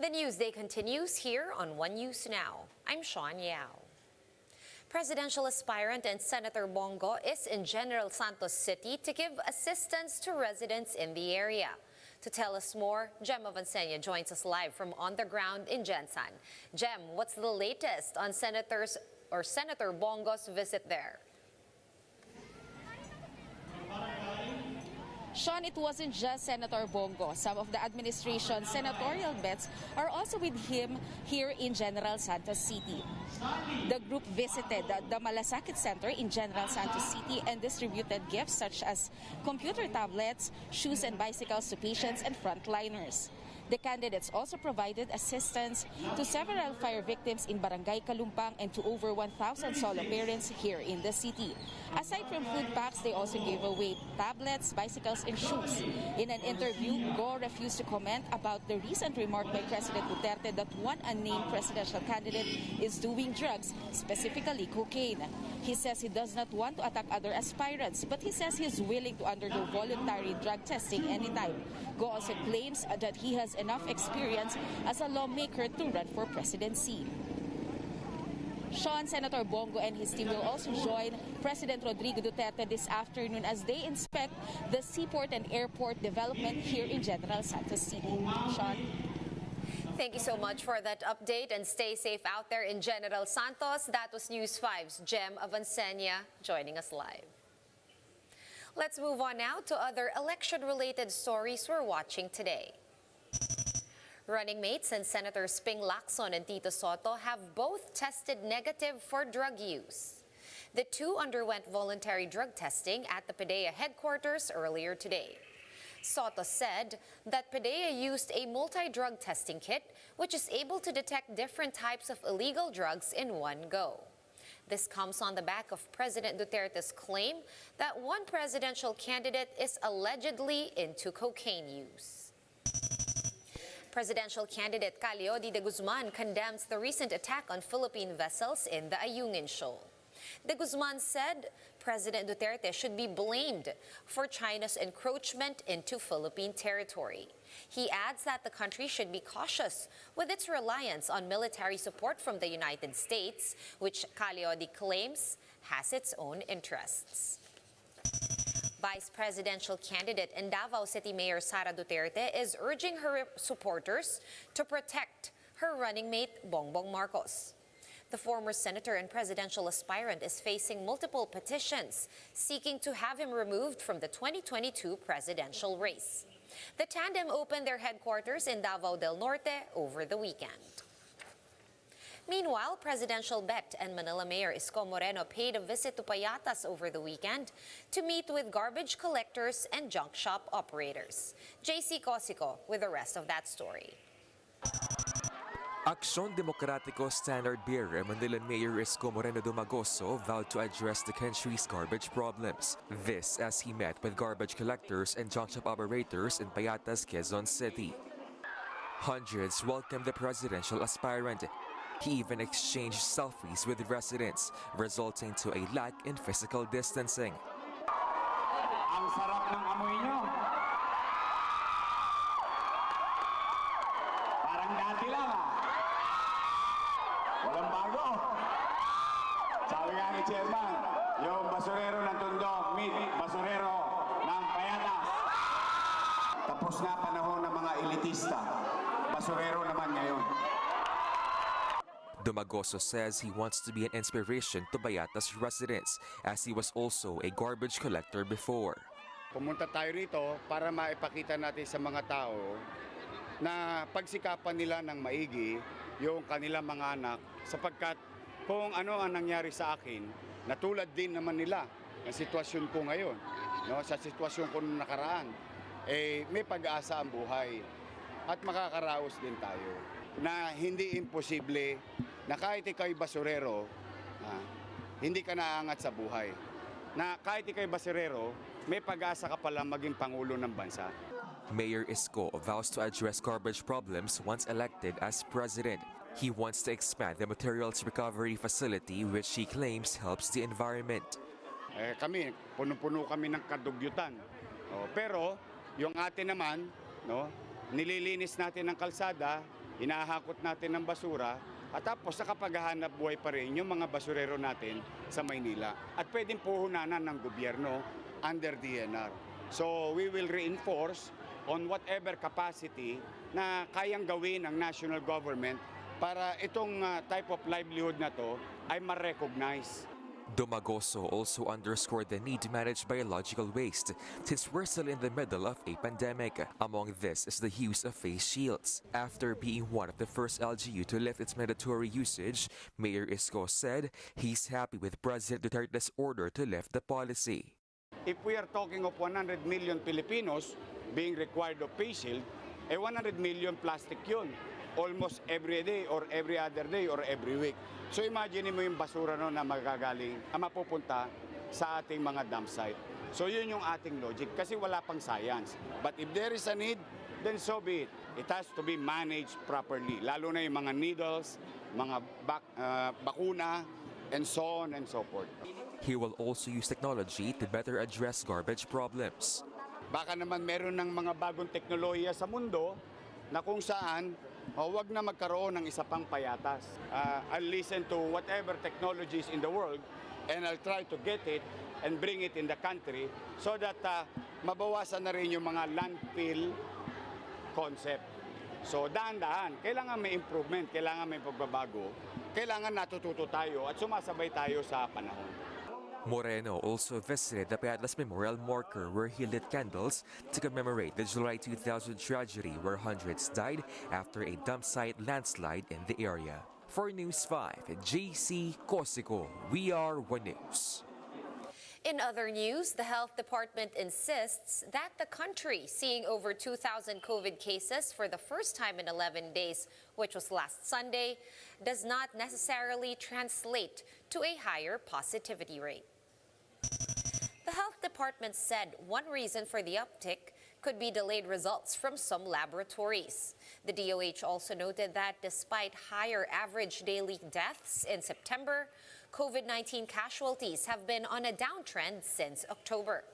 The Newsday continues here on One News Now. I'm Sean Yao. Presidential aspirant and Senator Bong Go is in General Santos City to give assistance to residents in the area. To tell us more, Jem Avancenia joins us live from on the ground in Gensan. Jem, what's the latest on Senator Bong Go's visit there? Sean, it wasn't just Senator Bong Go. Some of the administration's senatorial bets are also with him here in General Santos City. The group visited the Malasakit Center in General Santos City and distributed gifts such as computer tablets, shoes and bicycles to patients and frontliners. The candidates also provided assistance to several fire victims in Barangay Kalumpang and to over 1,000 solo parents here in the city. Aside from food packs, they also gave away tablets, bicycles, and shoes. In an interview, Go refused to comment about the recent remark by President Duterte that one unnamed presidential candidate is doing drugs, specifically cocaine. He says he does not want to attack other aspirants, but he says he is willing to undergo voluntary drug testing anytime. Go also claims that he has enough experience as a lawmaker to run for presidency. Sean, Senator Bong Go and his team will also join President Rodrigo Duterte this afternoon as they inspect the seaport and airport development here in General Santos City. Sean? Thank you so much for that update and stay safe out there in General Santos. That was News 5's Jem Avancenia joining us live. Let's move on now to other election-related stories we're watching today. Running mates and Senators Ping Lacson and Lacson-Sotto have both tested negative for drug use. The two underwent voluntary drug testing at the PDEA headquarters earlier today. Sotto said that PDEA used a multi-drug testing kit which is able to detect different types of illegal drugs in one go. This comes on the back of President Duterte's claim that one presidential candidate is allegedly into cocaine use. Presidential candidate Calyodi de Guzman condemns the recent attack on Philippine vessels in the Ayungin Shoal. De Guzman said President Duterte should be blamed for China's encroachment into Philippine territory. He adds that the country should be cautious with its reliance on military support from the United States, which Calyodi claims has its own interests. Vice presidential candidate and Davao City Mayor Sara Duterte is urging her supporters to protect her running mate Bongbong Marcos. The former senator and presidential aspirant is facing multiple petitions seeking to have him removed from the 2022 presidential race. The tandem opened their headquarters in Davao del Norte over the weekend. Meanwhile, presidential bet and Manila Mayor Isko Moreno paid a visit to Payatas over the weekend to meet with garbage collectors and junk shop operators. JC Cosico with the rest of that story. Aksyon Demokratiko standard bearer Manila Mayor Isko Moreno Dumagoso vowed to address the country's garbage problems. This as he met with garbage collectors and junk shop operators in Payatas, Quezon City. Hundreds welcomed the presidential aspirant. He even exchanged selfies with residents, resulting to a lack in physical distancing. Ang sarap ng amoy nyo. Parang dati lang Walang bago. Sabi nga ni Chairman, yung basurero ng Tondo, meet basurero ng Payatas. Tapos na panahon ng mga elitista. Basurero naman ngayon. Dumagoso says he wants to be an inspiration to Payatas residents as he was also a garbage collector before. Pumunta tayo rito para maipakita natin sa mga tao na pagsikapan nila ng maigi yung kanilang mga anak sapagkat kung ano ang nangyari sa akin, natulad din naman nila ang sitwasyon ko ngayon. No? Sa sitwasyon ko nung nakaraan, may pag-asa ang buhay at makakaraos din tayo na hindi imposible na kahit ikaw'y basurero, hindi ka naangat sa buhay. Na kahit ikaw'y basurero, may pag-asa ka pala maging Pangulo ng bansa. Mayor Isko vows to address garbage problems once elected as president. He wants to expand the materials recovery facility which he claims helps the environment. Kami, puno-puno kami ng kadugyutan. Pero yung atin naman, no, nililinis natin ng kalsada, hinahakot natin ng basura, at tapos nakapaghahanap buhay pa rin yung mga basurero natin sa Maynila. At pwedeng puhunanan ng gobyerno under DNR. So we will reinforce on whatever capacity na kayang gawin ng national government para itong type of livelihood na to ay ma-recognize. Dumagoso also underscored the need to manage biological waste since we're still in the middle of a pandemic. Among this is the use of face shields. After being one of the first LGU to lift its mandatory usage, Mayor Isko said he's happy with President Duterte's order to lift the policy. If we are talking of 100 million Filipinos being required of face shield, 100 million plastic yun. Almost every day or every other day or every week. So imagine mo yung basura no na magagaling, mapupunta sa ating mga dump site. So yun yung ating logic kasi wala pang science. But if there is a need, then so be it. It has to be managed properly. Lalo na yung mga needles, mga bakuna, and so on and so forth. He will also use technology to better address garbage problems. Baka naman meron ng mga bagong teknolohiya sa mundo na kung saan huwag na magkaroon ng isa pang payatas. I'll listen to whatever technologies in the world and I'll try to get it and bring it in the country so that mabawasan na rin yung mga landfill concept. So dahan-dahan, kailangan may improvement, kailangan may pagbabago, kailangan natututo tayo at sumasabay tayo sa panahon. Moreno also visited the Payatas Memorial Marker where he lit candles to commemorate the July 2000 tragedy where hundreds died after a dump site landslide in the area. For News 5, JC Cosico, we are One News. In other news, the Health Department insists that the country seeing over 2,000 COVID cases for the first time in 11 days, which was last Sunday, does not necessarily translate to a higher positivity rate. The Health Department said one reason for the uptick could be delayed results from some laboratories. The DOH also noted that despite higher average daily deaths in September, COVID-19 casualties have been on a downtrend since October.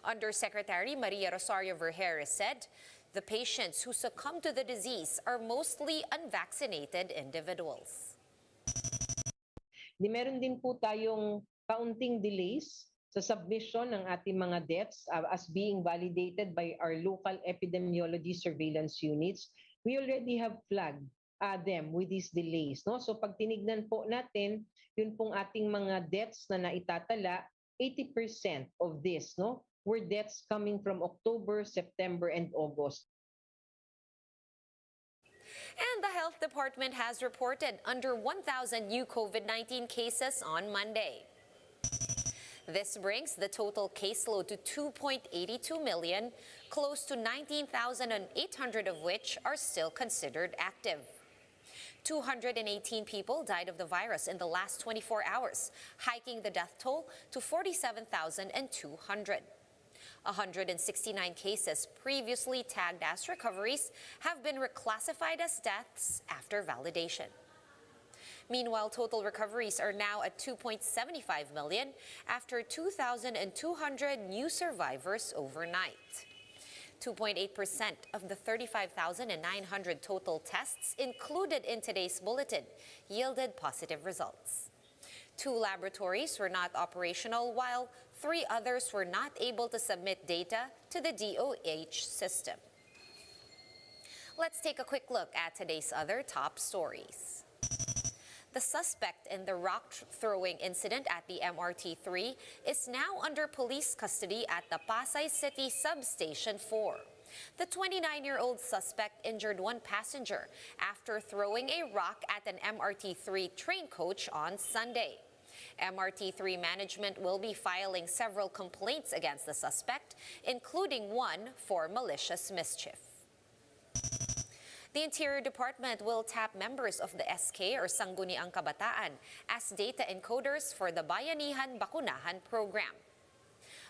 Undersecretary Maria Rosario Vergeres said the patients who succumb to the disease are mostly unvaccinated individuals. Meron din po tayong kaunting delays sa submission ng ating mga deaths as being validated by our local epidemiology surveillance units. We already have flagged them with these delays. No? So pag tinignan po natin, yun pong ating mga deaths na naitatala, 80% of this were deaths coming from October, September, and August. And the Health Department has reported under 1,000 new COVID-19 cases on Monday. This brings the total caseload to 2.82 million, close to 19,800 of which are still considered active. 218 people died of the virus in the last 24 hours, hiking the death toll to 47,200. 169 cases previously tagged as recoveries have been reclassified as deaths after validation. Meanwhile, total recoveries are now at 2.75 million after 2,200 new survivors overnight. 2.8% of the 35,900 total tests included in today's bulletin yielded positive results. 2 laboratories were not operational, while 3 others were not able to submit data to the DOH system. Let's take a quick look at today's other top stories. The suspect in the rock-throwing incident at the MRT-3 is now under police custody at the Pasay City Substation 4. The 29-year-old suspect injured 1 passenger after throwing a rock at an MRT-3 train coach on Sunday. MRT-3 management will be filing several complaints against the suspect, including one for malicious mischief. The Interior Department will tap members of the SK or Sangguniang Kabataan as data encoders for the Bayanihan Bakunahan program.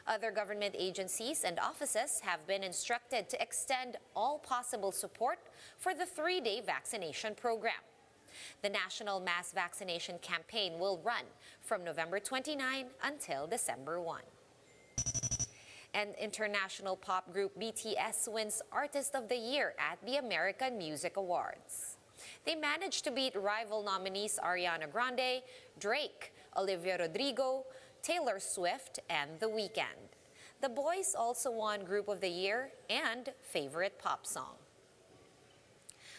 Other government agencies and offices have been instructed to extend all possible support for the 3-day vaccination program. The National Mass Vaccination Campaign will run from November 29 until December 1. And international pop group BTS wins Artist of the Year at the American Music Awards. They managed to beat rival nominees Ariana Grande, Drake, Olivia Rodrigo, Taylor Swift, and The Weeknd. The boys also won Group of the Year and Favorite Pop Song.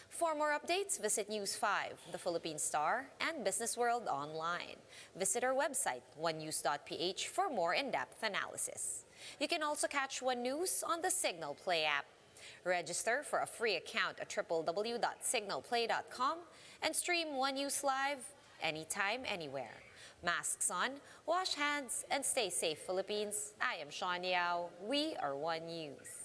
For more updates, visit News 5, The Philippine Star, and Business World online. Visit our website, onenews.ph, for more in-depth analysis. You can also catch One News on the Signal Play app. Register for a free account at www.signalplay.com and stream One News live anytime, anywhere. Masks on, wash hands, and stay safe, Philippines. I am Sean Yao. We are One News.